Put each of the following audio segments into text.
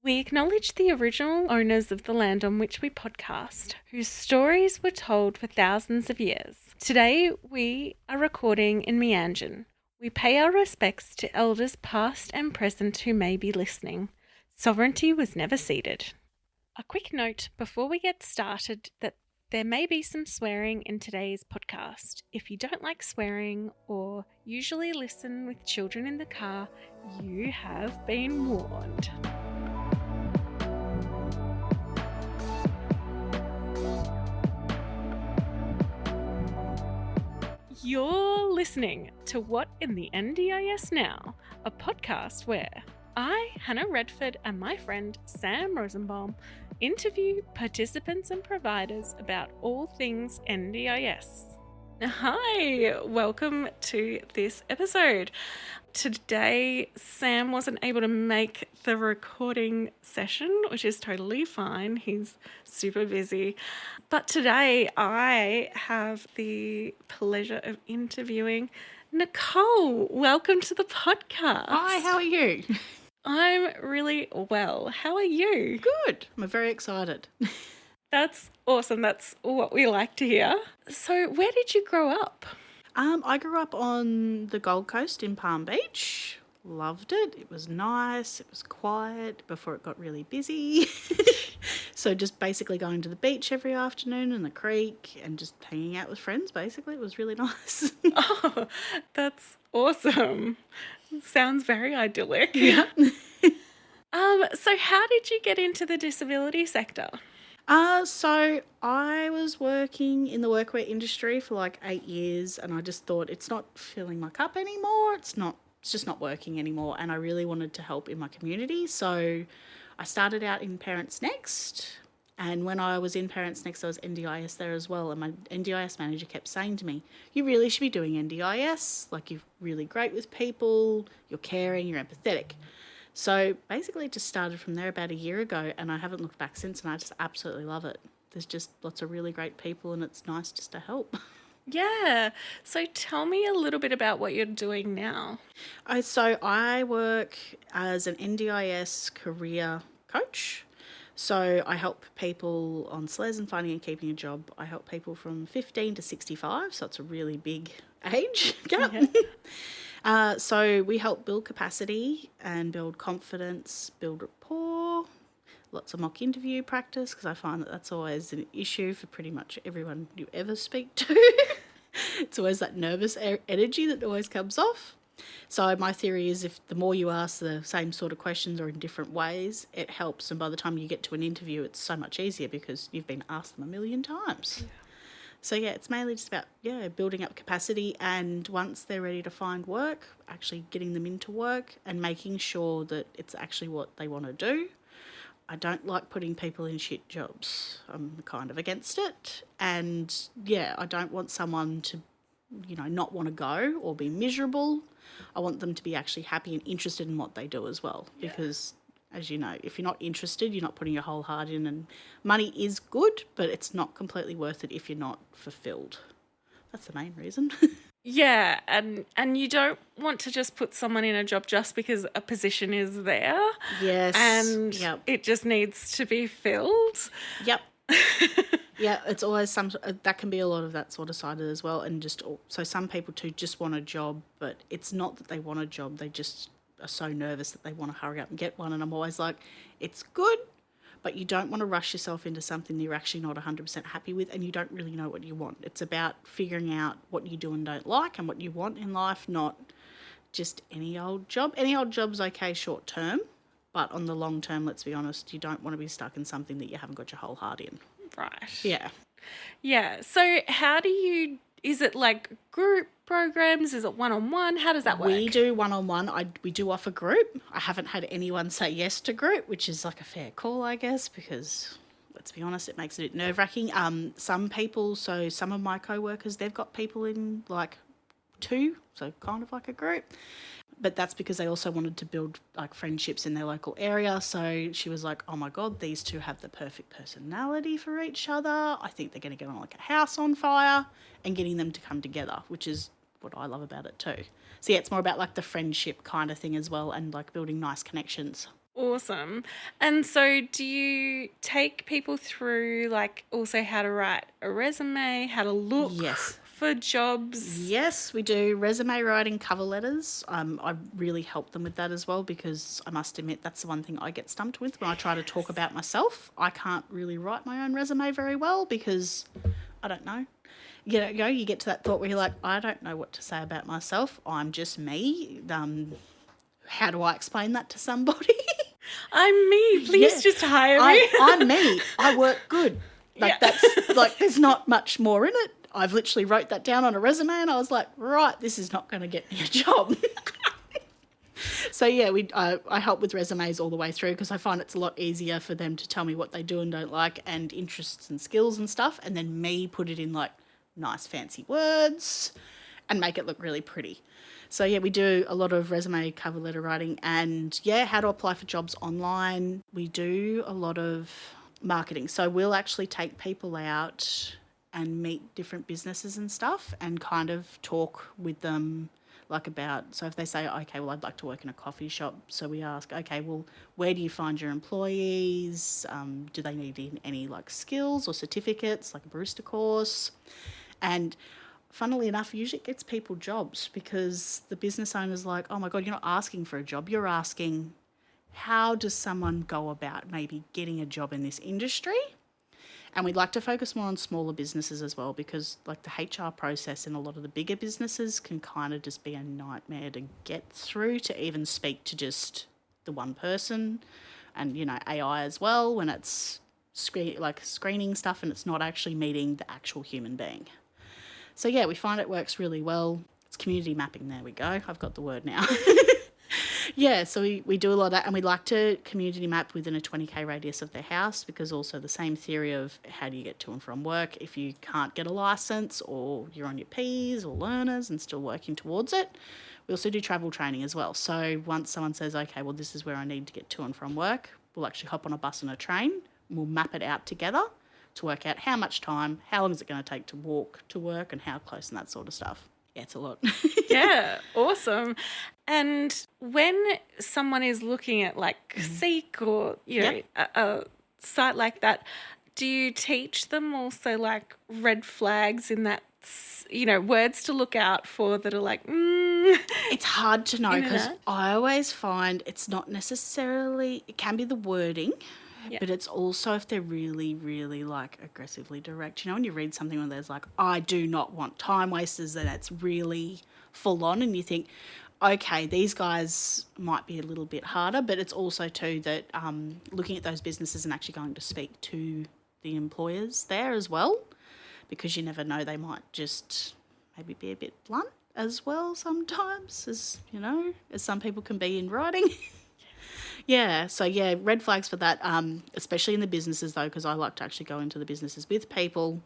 We acknowledge the original owners of the land on which we podcast, whose stories were told for thousands of years. Today, we are recording in Meanjin. We pay our respects to elders past and present who may be listening. Sovereignty was never ceded. A quick note before we get started that there may be some swearing in today's podcast. If you don't like swearing or usually listen with children in the car, you have been warned. You're listening to What in the NDIS Now, a podcast where I, Hannah Redford, and my friend Sam Rosenbaum interview participants and providers about all things NDIS. Hi, welcome to this episode. Today, Sam wasn't able to make the recording session, which is totally fine. He's super busy. But today, I have the pleasure of interviewing Nicole. Welcome to the podcast. Hi, how are you? I'm really well. How are you? Good. I'm very excited. That's awesome. That's what we like to hear. So where did you grow up? I grew up on the Gold Coast in Palm Beach. Loved it. It was nice. It was quiet before it got really busy. So just basically going to the beach every afternoon and the creek and just hanging out with friends, basically. It was really nice. Oh, that's awesome. Sounds very idyllic. Yeah. So how did you get into the disability sector? So I was working in the workwear industry for like 8 years, and I just thought it's not filling my cup anymore. It's just not working anymore, and I really wanted to help in my community. So I started out in Parents Next, and when I was in Parents Next, I was NDIS there as well, and my NDIS manager kept saying to me, you really should be doing NDIS, like you're really great with people, you're caring, you're empathetic. So basically it just started from there about a year ago, and I haven't looked back since, and I just absolutely love it. There's just lots of really great people, and it's nice just to help. Yeah. So tell me a little bit about what you're doing now. So I work as an NDIS career coach. So I help people on SLES and finding and keeping a job. I help people from 15 to 65, so it's a really big age gap. Yeah. So we help build capacity and build confidence, build rapport, lots of mock interview practice, because I find that that's always an issue for pretty much everyone you ever speak to. It's always that nervous energy that always comes off. So my theory is if the more you ask the same sort of questions or in different ways, it helps. And by the time you get to an interview, it's so much easier because you've been asked them a million times. Yeah. So, yeah, it's mainly just about, building up capacity, and once they're ready to find work, actually getting them into work and making sure that it's actually what they want to do. I don't like putting people in shit jobs. I'm kind of against it. And, I don't want someone to, not want to go or be miserable. I want them to be actually happy and interested in what they do as well, because as you know, if you're not interested, you're not putting your whole heart in, and money is good, but it's not completely worth it if you're not fulfilled. That's the main reason. Yeah, and you don't want to just put someone in a job just because a position is there. Yes. And it just needs to be filled. Yep. Yeah, it's always that can be a lot of that sort of side as well. And so some people too just want a job, but it's not that they want a job, they just are so nervous that they want to hurry up and get one. And I'm always like, it's good, but you don't want to rush yourself into something that you're actually not 100% happy with, and you don't really know what you want. It's about figuring out what you do and don't like and what you want in life, not just any old job. Any old job's okay short term, but on the long term, let's be honest, you don't want to be stuck in something that you haven't got your whole heart in. Right. Yeah. Yeah. So how is it like group programs? Is it one-on-one? How does that work? We do one-on-one. We do offer group. I haven't had anyone say yes to group, which is like a fair call, I guess, because let's be honest, it makes it a bit nerve-wracking. Some people, so some of my co-workers, they've got people in like 2, so kind of like a group. But that's because they also wanted to build like friendships in their local area. So she was like, oh my God, these two have the perfect personality for each other. I think they're going to get on like a house on fire, and getting them to come together, which is what I love about it too. So yeah, it's more about like the friendship kind of thing as well, and like building nice connections. Awesome. And so do you take people through like also how to write a resume, how to look Yes. for jobs? Yes, we do resume writing, cover letters. I really help them with that as well because I must admit that's the one thing I get stumped with when I try to talk about myself. I can't really write my own resume very well because I don't know. You get to that thought where you're like, I don't know what to say about myself. I'm just me. How do I explain that to somebody? I'm me. Please just hire me. I'm me. I work good. That's like, there's not much more in it. I've literally wrote that down on a resume and I was like, right, this is not going to get me a job. So yeah, I help with resumes all the way through because I find it's a lot easier for them to tell me what they do and don't like and interests and skills and stuff, and then me put it in like nice fancy words and make it look really pretty. So yeah, we do a lot of resume, cover letter writing, and yeah, how to apply for jobs online. We do a lot of marketing. So we'll actually take people out and meet different businesses and stuff and kind of talk with them like about, so if they say, okay, well, I'd like to work in a coffee shop. So we ask, okay, well, where do you find your employees? Do they need any like skills or certificates, like a barista course? And funnily enough, usually it gets people jobs because the business owner's like, oh my God, you're not asking for a job. You're asking, how does someone go about maybe getting a job in this industry? And we'd like to focus more on smaller businesses as well because like the HR process in a lot of the bigger businesses can kind of just be a nightmare to get through to even speak to just the one person, and, you know, AI as well when it's screening stuff and it's not actually meeting the actual human being. So yeah, we find it works really well. It's community mapping. There we go. I've got the word now. Yeah, so we do a lot of that, and we like to community map within a 20k radius of their house because also the same theory of how do you get to and from work if you can't get a license or you're on your Ps or learners and still working towards it. We also do travel training as well. So once someone says, okay, well, this is where I need to get to and from work, we'll actually hop on a bus and a train and we'll map it out together to work out how much time, how long is it going to take to walk to work and how close and that sort of stuff. Yeah, it's a lot. Yeah, awesome. And when someone is looking at like Seek or, you know, a site like that, do you teach them also like red flags in that, you know, words to look out for that are like, It's hard to know because I always find it's not necessarily, it can be the wording, but it's also if they're really, really like aggressively direct. You know, when you read something where there's like, I do not want time wasters, and it's really full on and you think, okay, these guys might be a little bit harder, but it's also too that looking at those businesses and actually going to speak to the employers there as well, because you never know, they might just maybe be a bit blunt as well sometimes, as you know, as some people can be in writing. Yeah, so yeah, red flags for that, especially in the businesses though, because I like to actually go into the businesses with people,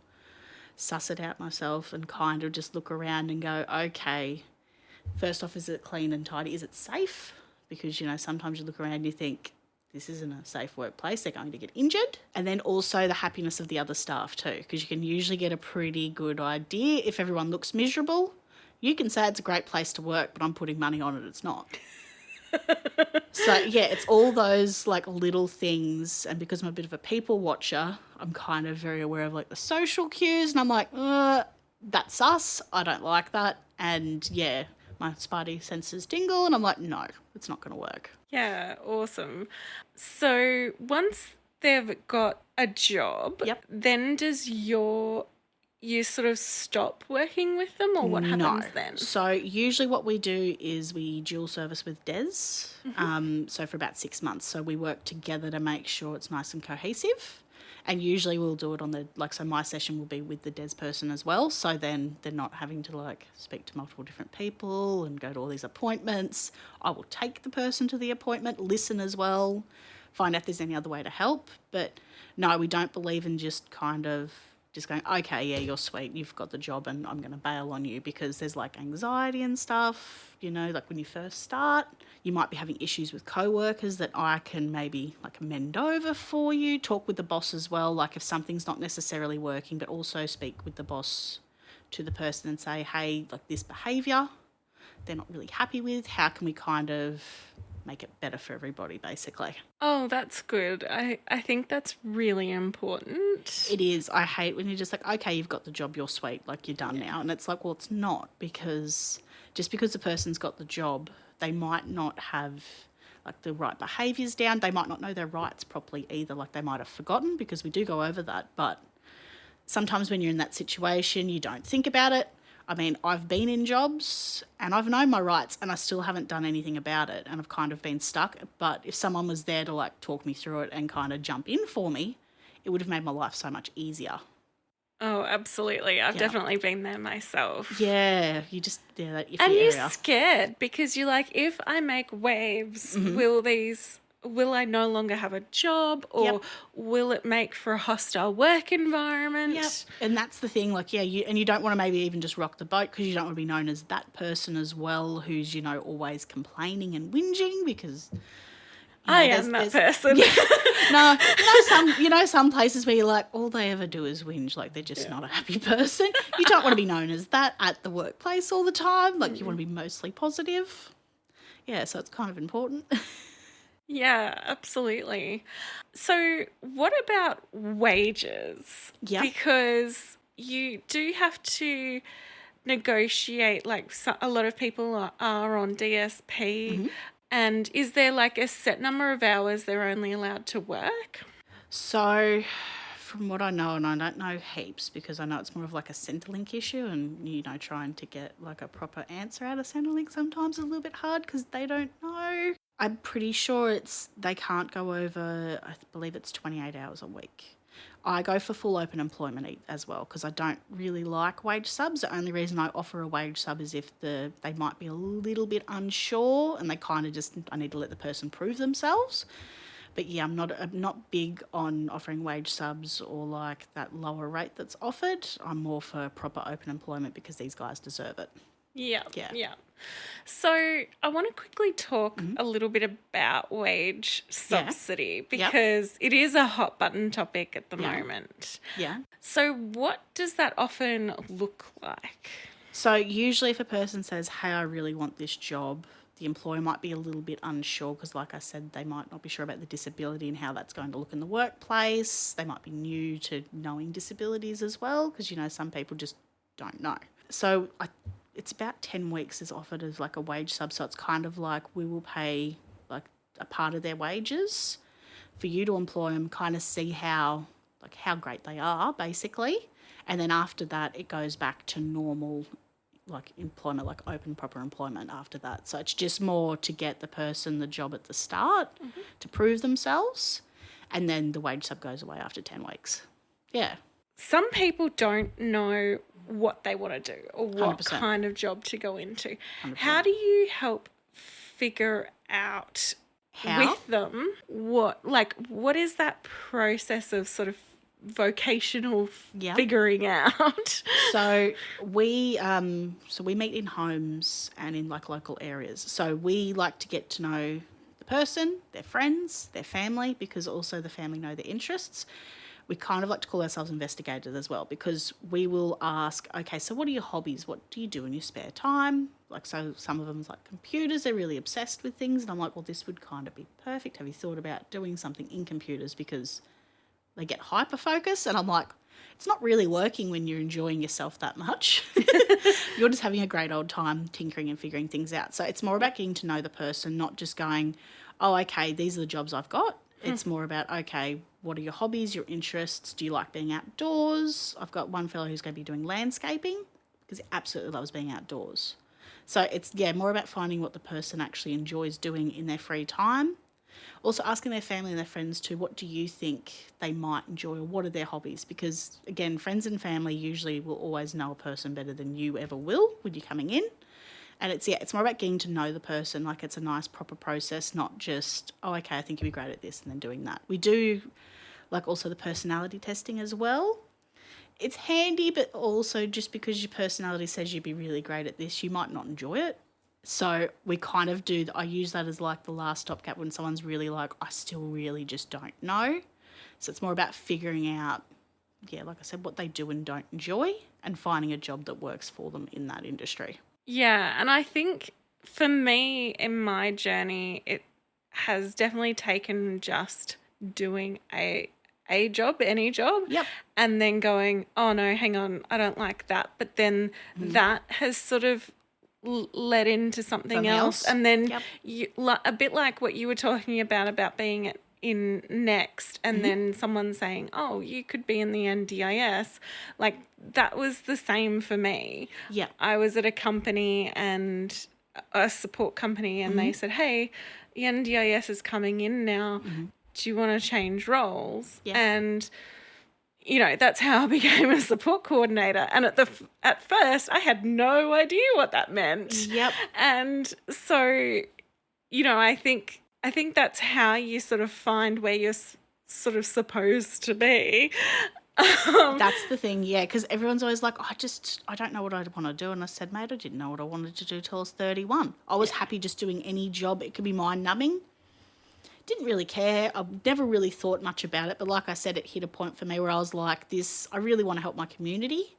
suss it out myself and kind of just look around and go, okay, first off, is it clean and tidy? Is it safe? Because, you know, sometimes you look around and you think, this isn't a safe workplace, they're going to get injured. And then also the happiness of the other staff too, because you can usually get a pretty good idea if everyone looks miserable. You can say it's a great place to work, but I'm putting money on it, it's not. So, yeah, it's all those, like, little things. And because I'm a bit of a people watcher, I'm kind of very aware of, like, the social cues. And I'm like, that's us. I don't like that. And, yeah, my spidey senses tingle. And I'm like, no, it's not going to work. Yeah, awesome. So once they've got a job, then does you sort of stop working with them, or what happens then? So usually what we do is we dual service with Des, so for about 6 months. So we work together to make sure it's nice and cohesive. And usually we'll do it on the, like, so my session will be with the Des person as well. So then they're not having to, like, speak to multiple different people and go to all these appointments. I will take the person to the appointment, listen as well, find out if there's any other way to help. But no, we don't believe in just kind of just going, okay, yeah, you're sweet, you've got the job and I'm going to bail on you, because there's like anxiety and stuff, you know, like when you first start, you might be having issues with co-workers that I can maybe like mend over for you, talk with the boss as well, like if something's not necessarily working, but also speak with the boss to the person and say, hey, like this behaviour they're not really happy with, how can we kind of make it better for everybody, basically. Oh, that's good. I think that's really important. It is. I hate when you're just like, okay, you've got the job, you're sweet, like you're done now. And it's like, well, it's not, because just because the person's got the job, they might not have like the right behaviours down. They might not know their rights properly either. Like they might have forgotten, because we do go over that. But sometimes when you're in that situation, you don't think about it. I mean, I've been in jobs and I've known my rights and I still haven't done anything about it, and I've kind of been stuck. But if someone was there to like talk me through it and kind of jump in for me, it would have made my life so much easier. Oh, absolutely. I've definitely been there myself. Yeah, you just, that iffy and area. you're scared because you're like, if I make waves, will I no longer have a job, or will it make for a hostile work environment? Yep. And that's the thing, like, you don't want to maybe even just rock the boat, because you don't want to be known as that person as well who's, always complaining and whinging, because I am that person. Yeah. No, some places where you're like, all they ever do is whinge, like they're just not a happy person. You don't want to be known as that at the workplace all the time. Like you want to be mostly positive. Yeah, so it's kind of important. Yeah, absolutely. So what about wages? Yeah. Because you do have to negotiate, like a lot of people are on DSP. And is there like a set number of hours they're only allowed to work? So from what I know, and I don't know heaps because I know it's more of like a Centrelink issue, and, trying to get like a proper answer out of Centrelink sometimes is a little bit hard because they don't know. I'm pretty sure they can't go over, I believe it's 28 hours a week. I go for full open employment as well because I don't really like wage subs. The only reason I offer a wage sub is if they might be a little bit unsure and they kind of I need to let the person prove themselves. But yeah, I'm not big on offering wage subs or like that lower rate that's offered. I'm more for proper open employment because these guys deserve it. Yeah. So I want to quickly talk a little bit about wage subsidy because it is a hot button topic at the moment. Yeah. So what does that often look like? So usually if a person says, hey, I really want this job, the employer might be a little bit unsure because, like I said, they might not be sure about the disability and how that's going to look in the workplace. They might be new to knowing disabilities as well because, some people just don't know. So it's about 10 weeks is offered as like a wage sub. So it's kind of like we will pay like a part of their wages for you to employ them, kind of see how great they are basically. And then after that, it goes back to normal like employment, like open proper employment after that. So it's just more to get the person the job at the start to prove themselves. And then the wage sub goes away after 10 weeks. Yeah. Some people don't know what they want to do or what 100%. Kind of job to go into. 100%. How do you help figure out with them what is that process of sort of vocational figuring out? So we meet in homes and in like local areas. So we like to get to know the person, their friends, their family, because also the family know their interests. We kind of like to call ourselves investigators as well because we will ask, okay, so what are your hobbies? What do you do in your spare time? Like, so some of them is like computers. They're really obsessed with things. And I'm like, well, this would kind of be perfect. Have you thought about doing something in computers? Because they get hyper-focused. And I'm like, it's not really working when you're enjoying yourself that much. You're just having a great old time tinkering and figuring things out. So it's more about getting to know the person, not just going, oh, okay, these are the jobs I've got. It's more about, okay, what are your hobbies, your interests? Do you like being outdoors? I've got one fellow who's going to be doing landscaping because he absolutely loves being outdoors. So it's, more about finding what the person actually enjoys doing in their free time. Also asking their family and their friends too, what do you think they might enjoy or what are their hobbies? Because, again, friends and family usually will always know a person better than you ever will when you're coming in. And it's more about getting to know the person. Like, it's a nice proper process, not just, oh, okay, I think you'd be great at this and then doing that. We do, like, also the personality testing as well. It's handy, but also just because your personality says you'd be really great at this, you might not enjoy it. So we kind of I use that as like the last stopgap when someone's really like, I still really just don't know. So it's more about figuring out, like I said, what they do and don't enjoy and finding a job that works for them in that industry. Yeah, and I think for me in my journey, has definitely taken just doing a job, any job, Yep. and then going, oh no, hang on, I don't like that. But then that has sort of led into something else. And then a bit like what you were talking about being in Next, and then someone saying, oh, you could be in the NDIS. Like, that was the same for me. Yeah. I was at a company, and a support company, and they said, hey, the NDIS is coming in now. Do you want to change roles? Yeah. And, you know, that's how I became a support coordinator. And at first, I had no idea what that meant. Yep. And so, you know, I think that's how you sort of find where you're sort of supposed to be. That's the thing, yeah, because everyone's always like, I don't know what I want to do. And I said, mate, I didn't know what I wanted to do till I was 31. I was happy just doing any job. It could be mind-numbing. Didn't really care. I never really thought much about it. But like I said, it hit a point for me where I was like, I really want to help my community.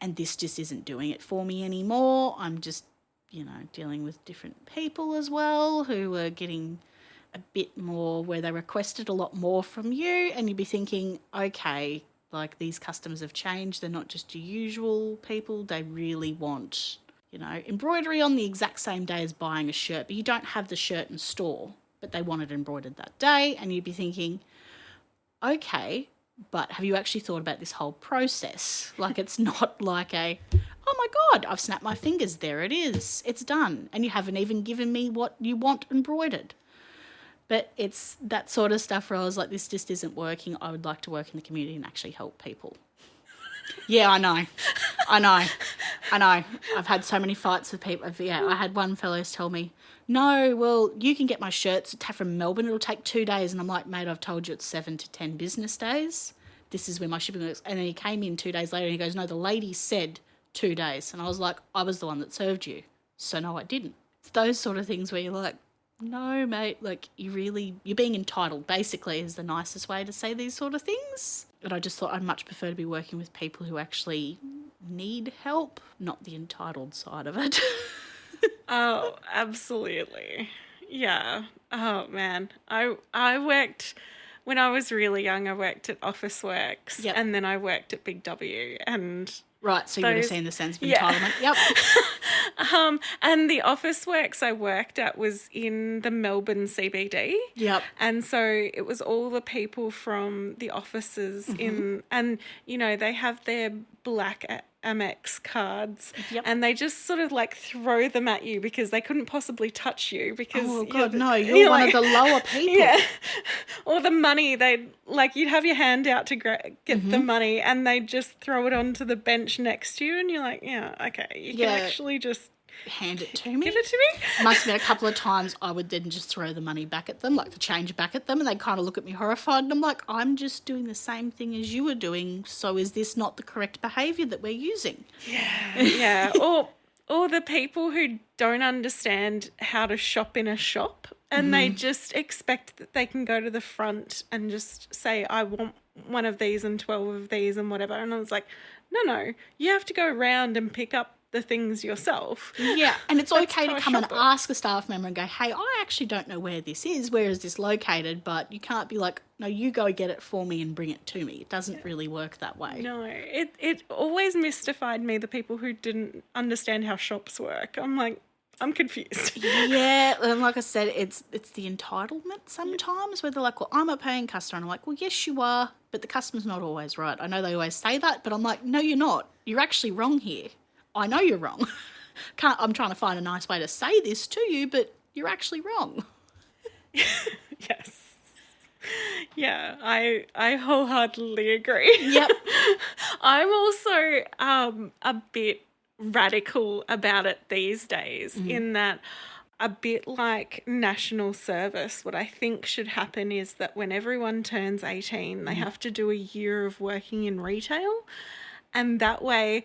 And this just isn't doing it for me anymore. I'm just, you know, dealing with different people as well who are getting a bit more, where they requested a lot more from you, and you'd be thinking, okay, like, these customers have changed. They're not just your usual people. They really want, you know, embroidery on the exact same day as buying a shirt, but you don't have the shirt in store, but they want it embroidered that day. And you'd be thinking, okay, but have you actually thought about this whole process? Like, it's not like oh my God, I've snapped my fingers, there it is, it's done, and you haven't even given me what you want embroidered. But it's that sort of stuff where I was like, this just isn't working. I would like to work in the community and actually help people. Yeah, I know. I've had so many fights with people. Yeah, I had one fellow tell me, no, well, you can get my shirts from Melbourne. It'll take 2 days. And I'm like, mate, I've told you it's 7 to 10 business days. This is when my shipping works. And then he came in 2 days later and he goes, no, the lady said 2 days. And I was like, I was the one that served you. So no, I didn't. It's those sort of things where you're like, no, mate, like, you're being entitled, basically, is the nicest way to say these sort of things. But I just thought I'd much prefer to be working with people who actually need help, not the entitled side of it. Oh, absolutely. Yeah. Oh, man. I worked, when I was really young, I worked at Officeworks, and then I worked at Big W, and... Right, so you would have seen the sense of entitlement. Yep. And the Officeworks I worked at was in the Melbourne CBD. Yep. And so it was all the people from the offices and, you know, they have their black Amex cards, and they just sort of like throw them at you because they couldn't possibly touch you because you're one of the lower people. Yeah. Or the money, you'd have your hand out to get the money, and they just throw it onto the bench next to you, and you're like, yeah, okay, you can actually just hand it to me. Give it to me. Must have been a couple of times I would then just throw the money back at them, like the change back at them, and they kind of look at me horrified, and I'm like, I'm just doing the same thing as you were doing, so is this not the correct behaviour that we're using? Yeah. Or the people who don't understand how to shop in a shop, and they just expect that they can go to the front and just say, I want one of these and 12 of these and whatever. And I was like, no, you have to go around and pick up the things yourself. Yeah, and it's okay to come and ask a staff member and go, hey, I actually don't know where this is. Where is this located? But you can't be like, no, you go get it for me and bring it to me. It doesn't really work that way. No, it always mystified me, the people who didn't understand how shops work. I'm like, I'm confused. Yeah, and like I said, it's the entitlement sometimes where they're like, well, I'm a paying customer. And I'm like, well, yes, you are, but the customer's not always right. I know they always say that, but I'm like, no, you're not. You're actually wrong here. I know you're wrong. I'm trying to find a nice way to say this to you, but you're actually wrong. Yes. Yeah, I wholeheartedly agree. Yep. I'm also a bit radical about it these days, in that, a bit like national service, what I think should happen is that when everyone turns 18, they have to do a year of working in retail, and that way,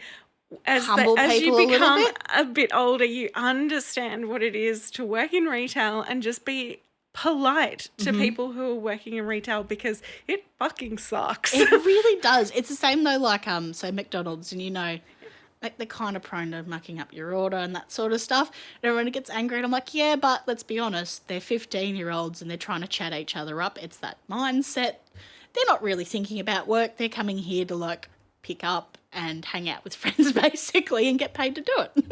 as you become a bit older, you understand what it is to work in retail and just be polite to people who are working in retail, because it fucking sucks. It really does. It's the same though, like so McDonald's, and you know, like they're kind of prone to mucking up your order and that sort of stuff. And everyone gets angry and I'm like, yeah, but let's be honest, they're 15-year-olds and they're trying to chat each other up. It's that mindset. They're not really thinking about work. They're coming here to like pick up and hang out with friends basically and get paid to do it.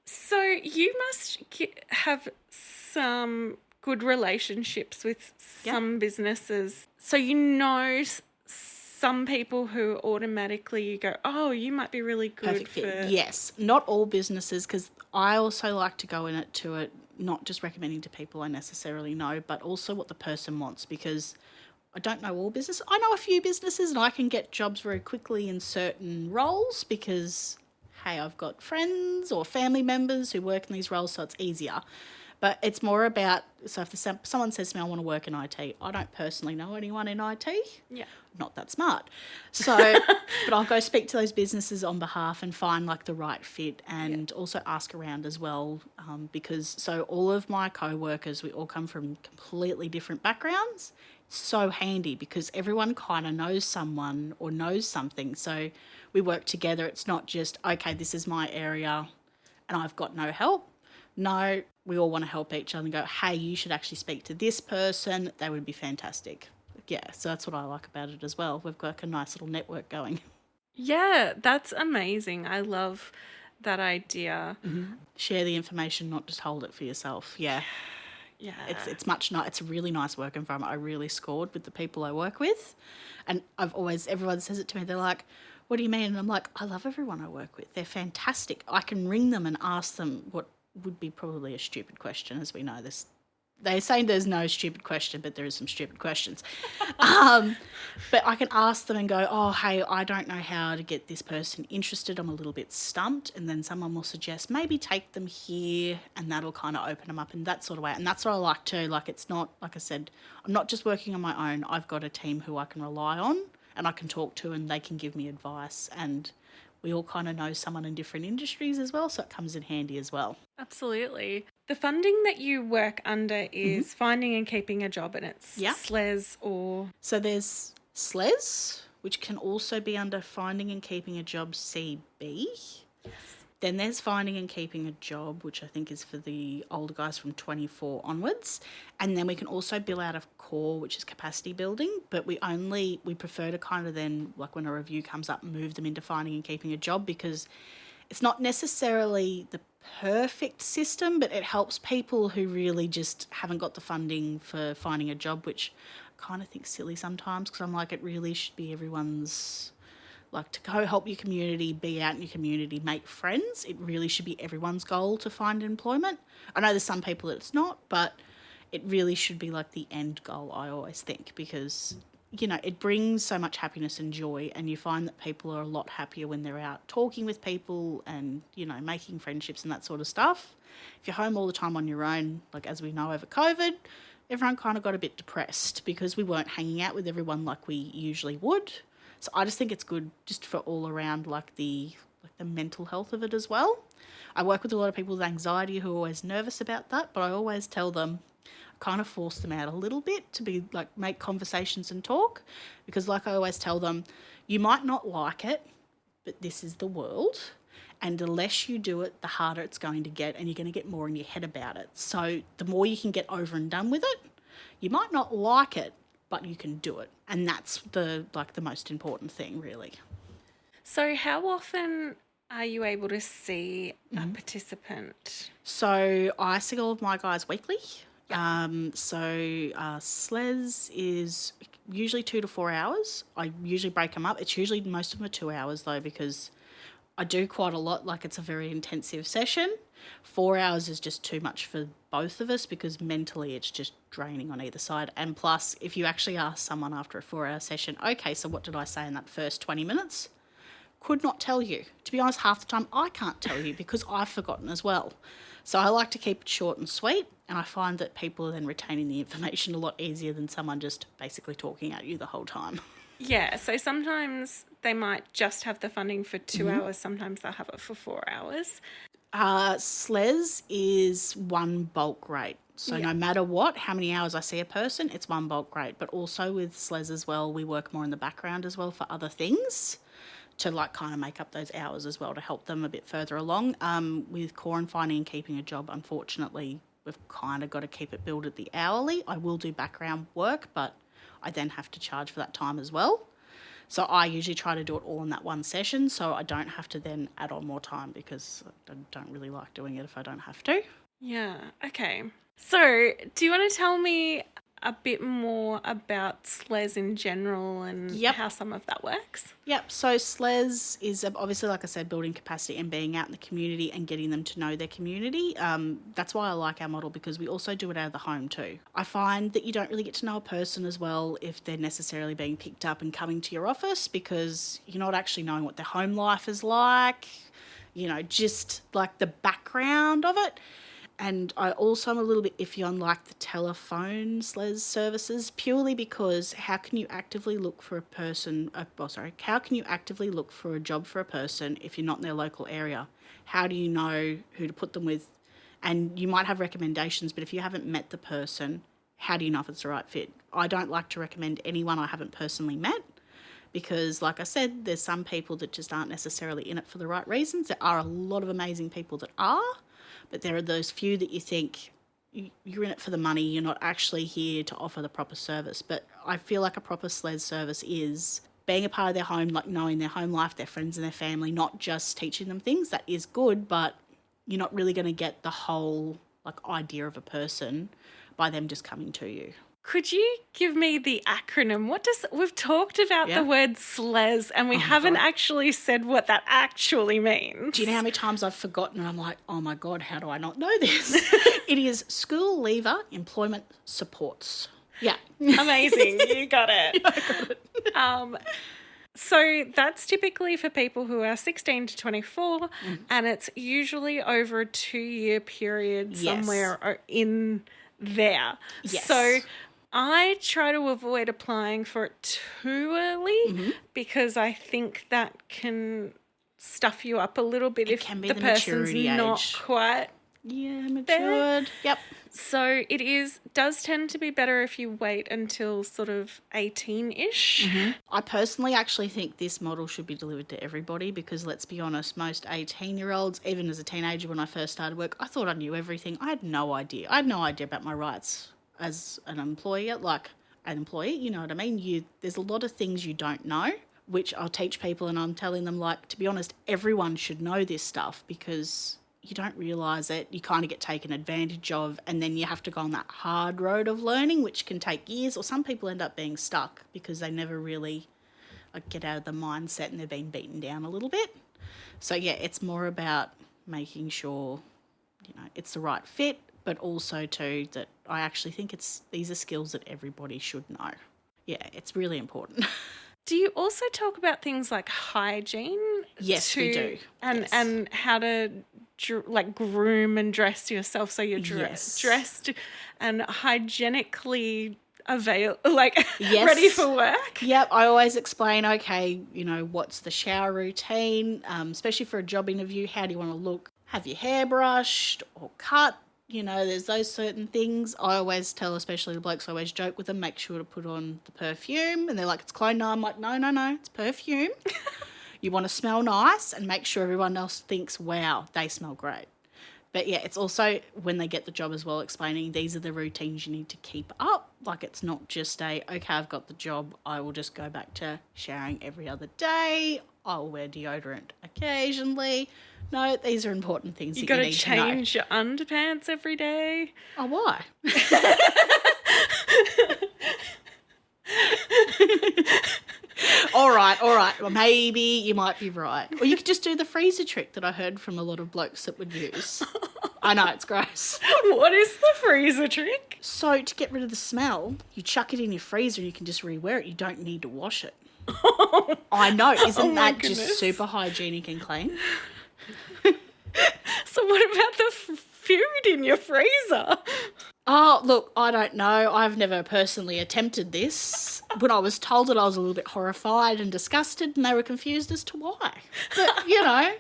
So you must have some good relationships with some businesses. So you know some people who automatically you go, oh, you might be really good Perfect fit. Yes, not all businesses, because I also like to go into it not just recommending to people I necessarily know, but also what the person wants, because I don't know all businesses. I know a few businesses and I can get jobs very quickly in certain roles because, hey, I've got friends or family members who work in these roles, so it's easier. But it's more about, so if someone says to me, I want to work in IT, I don't personally know anyone in IT. Yeah. Not that smart. So, but I'll go speak to those businesses on behalf and find like the right fit, and also ask around as well, because so all of my co-workers, we all come from completely different backgrounds. It's so handy because everyone kind of knows someone or knows something. So we work together. It's not just, okay, this is my area and I've got no help. No, we all want to help each other and go, hey, you should actually speak to this person. They would be fantastic. Yeah, so that's what I like about it as well. We've got like a nice little network going. Yeah, that's amazing. I love that idea. Mm-hmm. Share the information, not just hold it for yourself. Yeah. Yeah. It's much nice. It's a really nice work environment. I really scored with the people I work with. And everyone says it to me. They're like, what do you mean? And I'm like, I love everyone I work with. They're fantastic. I can ring them and ask them what would be probably a stupid question, as we know this. They say there's no stupid question, but there is some stupid questions. But I can ask them and go, oh, hey, I don't know how to get this person interested. I'm a little bit stumped. And then someone will suggest maybe take them here, and that'll kind of open them up in that sort of way. And that's what I like too. Like, it's not, like I said, I'm not just working on my own. I've got a team who I can rely on and I can talk to, and they can give me advice. And we all kind of know someone in different industries as well, so it comes in handy as well. Absolutely. The funding that you work under is finding and keeping a job, and it's SLES or... So there's SLES, which can also be under finding and keeping a job CB. Yes. Then there's finding and keeping a job, which I think is for the older guys from 24 onwards. And then we can also bill out of core, which is capacity building, but we prefer to kind of then, like when a review comes up, move them into finding and keeping a job, because it's not necessarily the perfect system, but it helps people who really just haven't got the funding for finding a job, which I kind of think silly sometimes, because I'm like, it really should be everyone's... Like, to go help your community, be out in your community, make friends. It really should be everyone's goal to find employment. I know there's some people that it's not, but it really should be like the end goal, I always think, because, you know, it brings so much happiness and joy, and you find that people are a lot happier when they're out talking with people and, you know, making friendships and that sort of stuff. If you're home all the time on your own, like as we know over COVID, everyone kind of got a bit depressed because we weren't hanging out with everyone like we usually would. So I just think it's good just for all around, like the mental health of it as well. I work with a lot of people with anxiety who are always nervous about that, but I always tell them, kind of force them out a little bit to be like, make conversations and talk, because like I always tell them, you might not like it, but this is the world. And the less you do it, the harder it's going to get, and you're going to get more in your head about it. So the more you can get over and done with it, you might not like it, but you can do it. And that's the most important thing, really. So how often are you able to see a participant? So I see all of my guys weekly. SLES is usually 2 to 4 hours. I usually break them up. It's usually, most of them are 2 hours though, because I do quite a lot. Like, it's a very intensive session. 4 hours is just too much for both of us, because mentally it's just draining on either side. And plus, if you actually ask someone after a 4-hour session, okay, so what did I say in that first 20 minutes? Could not tell you. To be honest, half the time I can't tell you because I've forgotten as well. So I like to keep it short and sweet, and I find that people are then retaining the information a lot easier than someone just basically talking at you the whole time. Yeah, so sometimes they might just have the funding for 2 hours, sometimes they'll have it for 4 hours. SLES is one bulk rate. So no matter how many hours I see a person, it's one bulk rate. But also with SLES as well, we work more in the background as well for other things to like kind of make up those hours as well to help them a bit further along. With core and finding and keeping a job, unfortunately, we've kind of got to keep it billed at the hourly. I will do background work, but I then have to charge for that time as well. So I usually try to do it all in that one session so I don't have to then add on more time because I don't really like doing it if I don't have to. Yeah, okay. So do you want to tell me a bit more about SLES in general and how some of that works? Yep, so SLES is obviously, like I said, building capacity and being out in the community and getting them to know their community. That's why I like our model, because we also do it out of the home too. I find that you don't really get to know a person as well if they're necessarily being picked up and coming to your office, because you're not actually knowing what their home life is like, you know, just like the background of it. And I also am a little bit iffy on like the telephone SLES services, purely because how can you actively look for a person, how can you actively look for a job for a person if you're not in their local area? How do you know who to put them with? And you might have recommendations, but if you haven't met the person, how do you know if it's the right fit? I don't like to recommend anyone I haven't personally met, because like I said, there's some people that just aren't necessarily in it for the right reasons. There are a lot of amazing people that are, but there are those few that you think you're in it for the money, you're not actually here to offer the proper service. But I feel like a proper SLES service is being a part of their home, like knowing their home life, their friends and their family, not just teaching them things. That is good, but you're not really going to get the whole like idea of a person by them just coming to you. Could you give me the acronym? We've talked about the word SLES and we haven't actually said what that actually means. Do you know how many times I've forgotten and I'm like, oh my God, how do I not know this? It is School Leaver Employment Supports. Yeah. Amazing. You got it. Yeah, I got it. So that's typically for people who are 16 to 24 and it's usually over a 2-year period somewhere in there. Yes. So I try to avoid applying for it too early because I think that can stuff you up a little bit if the person's not quite matured. There. Yep. So it does tend to be better if you wait until sort of 18-ish. I personally actually think this model should be delivered to everybody, because let's be honest, most 18-year-olds, even as a teenager when I first started work, I thought I knew everything. I had no idea. I had no idea about my rights as an employee, like an employee, you know what I mean? There's a lot of things you don't know, which I'll teach people, and I'm telling them, like, to be honest, everyone should know this stuff, because you don't realise it, you kind of get taken advantage of, and then you have to go on that hard road of learning, which can take years, or some people end up being stuck because they never really get out of the mindset and they've been beaten down a little bit. So, yeah, it's more about making sure, you know, it's the right fit, but also too that I actually think these are skills that everybody should know. Yeah, it's really important. Do you also talk about things like hygiene? Yes, we do. And how to groom and dress yourself so you're dressed and hygienically ready for work? Yep, I always explain, okay, you know, what's the shower routine, especially for a job interview, how do you want to look? Have your hair brushed or cut? You know, there's those certain things. I always tell, especially the blokes, I always joke with them, make sure to put on the perfume. And they're like, it's cologne. No, I'm like, no, it's perfume. You want to smell nice and make sure everyone else thinks, wow, they smell great. But yeah, it's also when they get the job as well, explaining these are the routines you need to keep up. Like, it's not just okay, I've got the job, I will just go back to showering every other day. I'll wear deodorant occasionally. No, these are important things that you need to know. You got to change your underpants every day. Oh, why? All right. Well, maybe you might be right. Or you could just do the freezer trick that I heard from a lot of blokes that would use. I know, it's gross. What is the freezer trick? So to get rid of the smell, you chuck it in your freezer and you can just rewear it. You don't need to wash it. I know. Isn't that just super hygienic and clean? So what about the food in your freezer? Oh, look, I don't know. I've never personally attempted this. When I was told it, I was a little bit horrified and disgusted, and they were confused as to why. But, you know,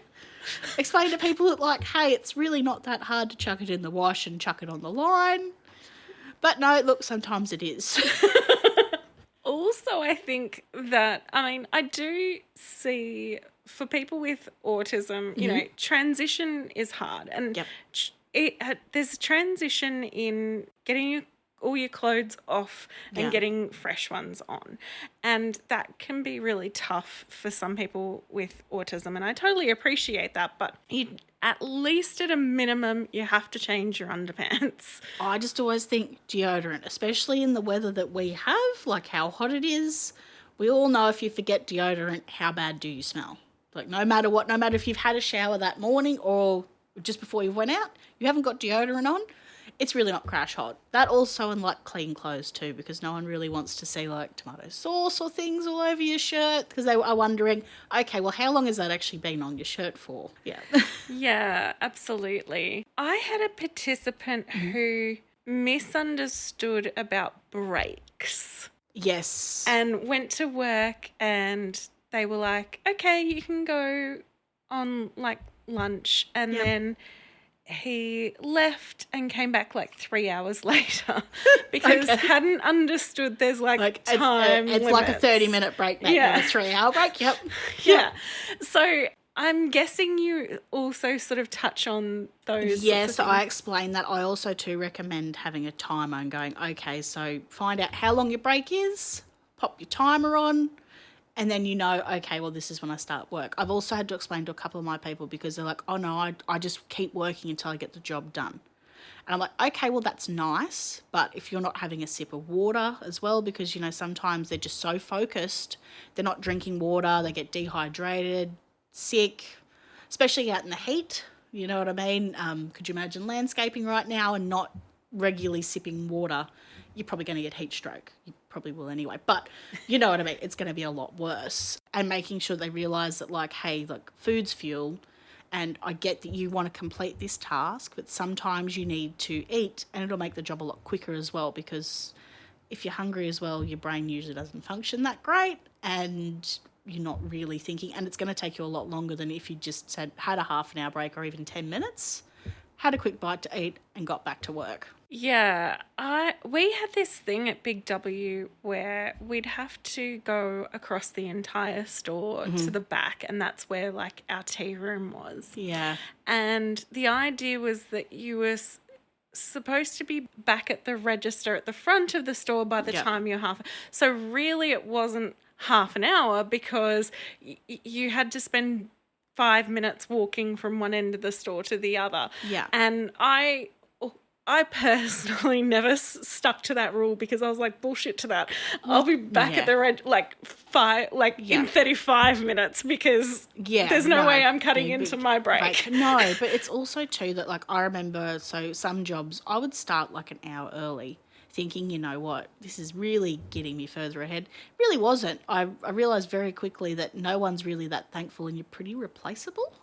explain to people that, like, hey, it's really not that hard to chuck it in the wash and chuck it on the line. But no, look, sometimes it is. also, I think that, I do see for people with autism, you know, transition is hard. And there's a transition in getting all your clothes off and getting fresh ones on. And that can be really tough for some people with autism. And I totally appreciate that. But at least at a minimum, you have to change your underpants. I just always think deodorant, especially in the weather that we have, like how hot it is. We all know if you forget deodorant, how bad do you smell? Like no matter what, no matter if you've had a shower that morning or just before you went out, you haven't got deodorant on, it's really not crash hot. That also in like clean clothes too, because no one really wants to see like tomato sauce or things all over your shirt because they are wondering, okay, well, how long has that actually been on your shirt for? Yeah. Yeah, absolutely. I had a participant who misunderstood about breaks. Yes. And went to work and they were like, okay, you can go on like lunch. And then he left and came back like 3 hours later because hadn't understood there's like time it's limits. like a 30-minute break, maybe a 3-hour break. Yep. Yeah. So I'm guessing you also sort of touch on those. Yes, I explain that. I also too recommend having a timer and going, okay, so find out how long your break is, pop your timer on, and then you know, okay, well, this is when I start work. I've also had to explain to a couple of my people because they're like, oh, no, I just keep working until I get the job done. And I'm like, okay, well, that's nice, but if you're not having a sip of water as well, because, you know, sometimes they're just so focused, they're not drinking water, they get dehydrated, sick, especially out in the heat, you know what I mean? Could you imagine landscaping right now and not regularly sipping water? You're probably going to get heat stroke. You probably will anyway. But you know what I mean? It's going to be a lot worse. And making sure they realise that, like, hey, look, food's fuel, and I get that you want to complete this task, but sometimes you need to eat, and it'll make the job a lot quicker as well, because if you're hungry as well, your brain usually doesn't function that great, and you're not really thinking, and it's going to take you a lot longer than if you just had a half an hour break or even 10 minutes, had a quick bite to eat and got back to work. Yeah, we had this thing at Big W where we'd have to go across the entire store to the back, and that's where like our tea room was. Yeah. And the idea was that you were supposed to be back at the register at the front of the store by the time you're half. So really it wasn't half an hour because you had to spend 5 minutes walking from one end of the store to the other. Yeah. And I personally never stuck to that rule because I was like, bullshit to that. I'll be back at the in 35 minutes because there's no way I'm cutting into my break. No, but it's also too that, like, I remember, so some jobs I would start like an hour early thinking, you know what, this is really getting me further ahead. It really wasn't. I realised very quickly that no one's really that thankful and you're pretty replaceable.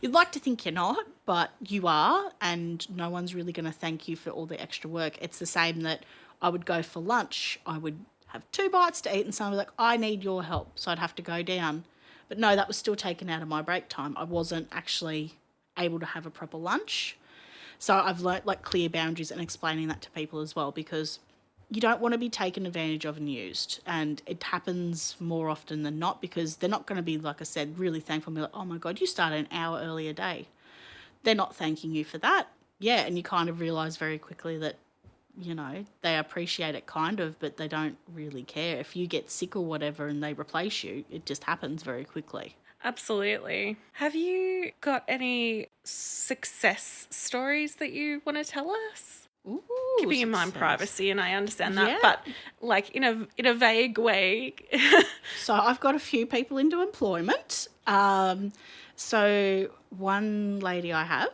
You'd like to think you're not, but you are, and no one's really going to thank you for all the extra work. It's the same that I would go for lunch. I would have 2 bites to eat and someone would be like, I need your help, so I'd have to go down. But no, that was still taken out of my break time. I wasn't actually able to have a proper lunch. So I've learnt like clear boundaries and explaining that to people as well, because you don't want to be taken advantage of and used. And it happens more often than not because they're not going to be, like I said, really thankful. Be like, oh my God, you started an hour earlier day. They're not thanking you for that. Yeah, and you kind of realise very quickly that, you know, they appreciate it kind of, but they don't really care. If you get sick or whatever and they replace you, it just happens very quickly. Absolutely. Have you got any success stories that you want to tell us? Ooh, keeping in mind privacy, and I understand that, but like in a vague way. So I've got a few people into employment. So one lady I have,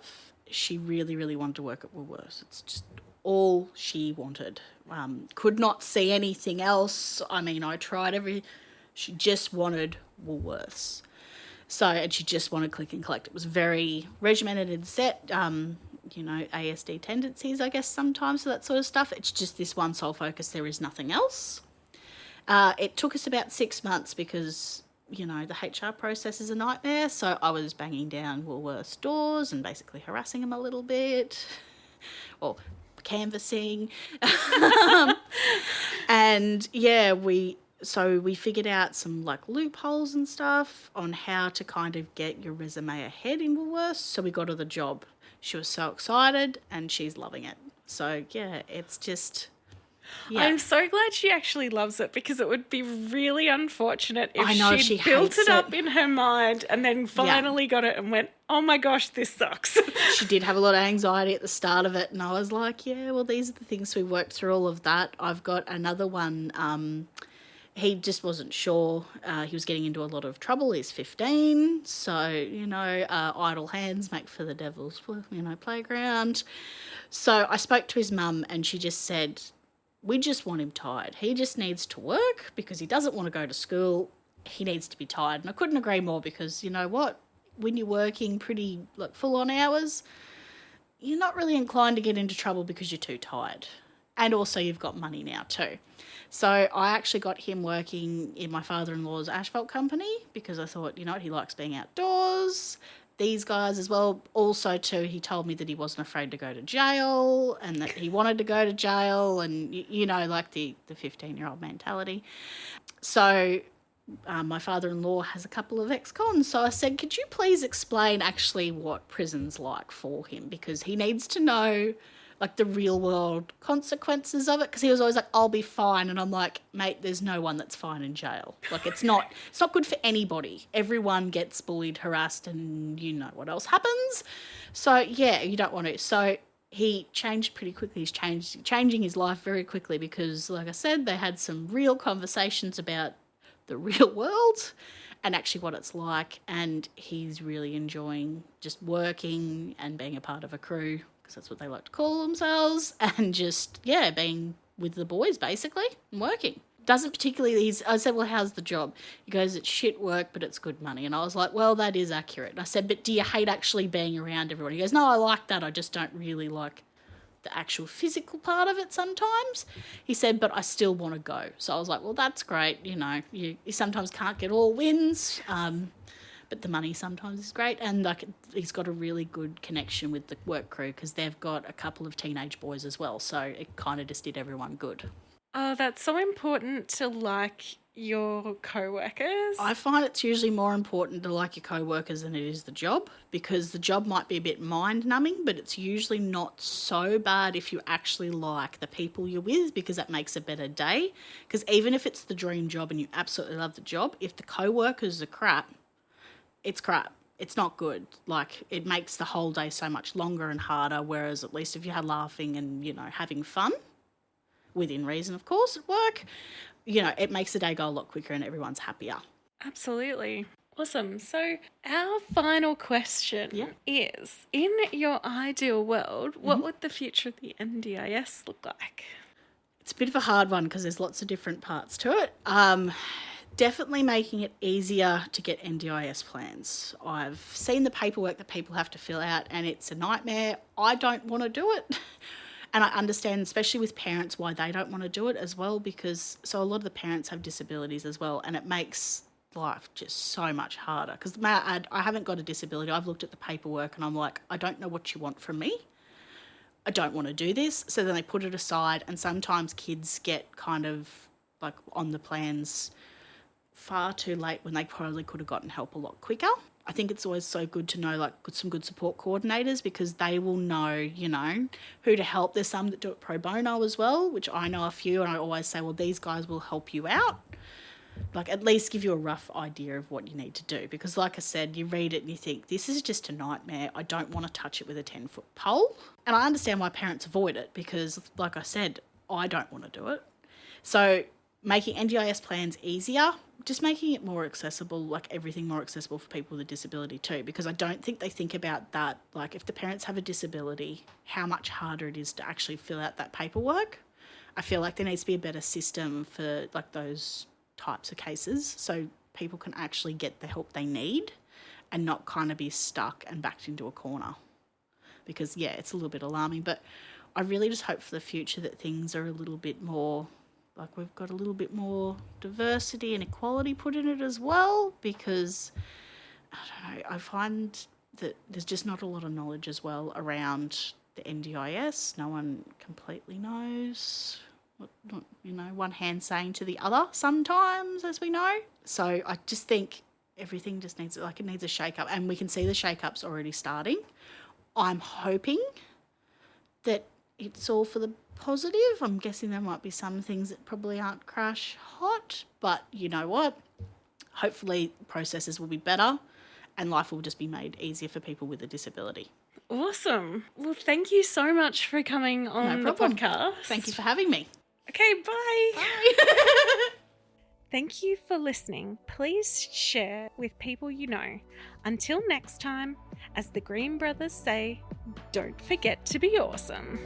she really, really wanted to work at Woolworths. It's just all she wanted. Could not see anything else. I mean, I tried she just wanted Woolworths. So, and she just wanted click and collect. It was very regimented and set, you know, ASD tendencies, I guess, sometimes, so that sort of stuff. It's just this one sole focus. There is nothing else. It took us about 6 months because, you know, the HR process is a nightmare. So I was banging down Woolworths doors and basically harassing them a little bit, or canvassing. And, yeah, we So we figured out some like loopholes and stuff on how to kind of get your resume ahead in Woolworths. So we got her the job. She was so excited and she's loving it. So yeah, it's just, yeah. I'm so glad she actually loves it, because it would be really unfortunate if I know she she built hates it up in her mind and then finally got it and went, oh my gosh, this sucks. She did have a lot of anxiety at the start of it, and I was like, yeah, well, these are the things. We worked through all of that. I've got another one. He just wasn't sure. He was getting into a lot of trouble. He's 15, so, idle hands make for the devil's, playground. So I spoke to his mum and she just said, we just want him tired. He just needs to work because he doesn't want to go to school. He needs to be tired. And I couldn't agree more, because you know what? When you're working pretty full-on hours, you're not really inclined to get into trouble because you're too tired. And also you've got money now too. So I actually got him working in my father-in-law's asphalt company because I thought, you know what, he likes being outdoors. These guys as well. Also too, he told me that he wasn't afraid to go to jail and that he wanted to go to jail, and, the 15-year-old mentality. So my father-in-law has a couple of ex-cons. So I said, could you please explain actually what prison's like for him? Because he needs to know the real world consequences of it, because he was always like, I'll be fine. And I'm like, mate, there's no one that's fine in jail. It's not good for anybody. Everyone gets bullied, harassed, and you know what else happens. So yeah, you don't want to. So he changed pretty quickly. He's changing his life very quickly because, like I said, they had some real conversations about the real world and actually what it's like, and he's really enjoying just working and being a part of a crew, because that's what they like to call themselves, and just, being with the boys basically and working. Doesn't particularly, I said, well, how's the job? He goes, it's shit work, but it's good money. And I was like, well, that is accurate. And I said, but do you hate actually being around everyone? He goes, no, I like that. I just don't really like the actual physical part of it sometimes. He said, but I still want to go. So I was like, well, that's great. You sometimes can't get all wins, but the money sometimes is great. And he's got a really good connection with the work crew because they've got a couple of teenage boys as well. So it kind of just did everyone good. Oh, that's so important to like your co-workers. I find it's usually more important to like your co-workers than it is the job, because the job might be a bit mind-numbing, but it's usually not so bad if you actually like the people you're with, because that makes a better day. Because even if it's the dream job and you absolutely love the job, if the co-workers are crap, it's crap. It's not good. It makes the whole day so much longer and harder, whereas at least if you had laughing and, having fun, within reason, of course, at work, it makes the day go a lot quicker and everyone's happier. Absolutely. Awesome. So our final question is, in your ideal world, what would the future of the NDIS look like? It's a bit of a hard one because there's lots of different parts to it. Definitely making it easier to get NDIS plans. I've seen the paperwork that people have to fill out and it's a nightmare. I don't want to do it. And I understand, especially with parents, why they don't want to do it as well, because a lot of the parents have disabilities as well, and it makes life just so much harder. Because I haven't got a disability. I've looked at the paperwork and I'm like, I don't know what you want from me. I don't want to do this. So then they put it aside, and sometimes kids get kind of on the plans far too late when they probably could have gotten help a lot quicker. I think it's always so good to know some good support coordinators, because they will know, who to help. There's some that do it pro bono as well, which I know a few, and I always say, well, these guys will help you out. At least give you a rough idea of what you need to do, because like I said, you read it and you think, this is just a nightmare. I don't want to touch it with a 10-foot pole. And I understand why parents avoid it, because like I said, I don't want to do it. So making NDIS plans easier, just making it more accessible, everything more accessible for people with a disability too, because I don't think they think about that. If the parents have a disability, how much harder it is to actually fill out that paperwork. I feel like there needs to be a better system for those types of cases, so people can actually get the help they need and not kind of be stuck and backed into a corner. Because it's a little bit alarming, but I really just hope for the future that things are a little bit more, we've got a little bit more diversity and equality put in it as well, because I don't know, I find that there's just not a lot of knowledge as well around the NDIS. No one completely knows one hand saying to the other sometimes, as we know. So I just think everything just needs a shake-up, and we can see the shake-ups already starting. I'm hoping that it's all for the positive. I'm guessing there might be some things that probably aren't crash hot, but you know what? Hopefully processes will be better and life will just be made easier for people with a disability. Awesome. Well, thank you so much for coming on the podcast. Thank you for having me. Okay, bye. Bye. Thank you for listening. Please share with people you know. Until next time, as the Green Brothers say, don't forget to be awesome.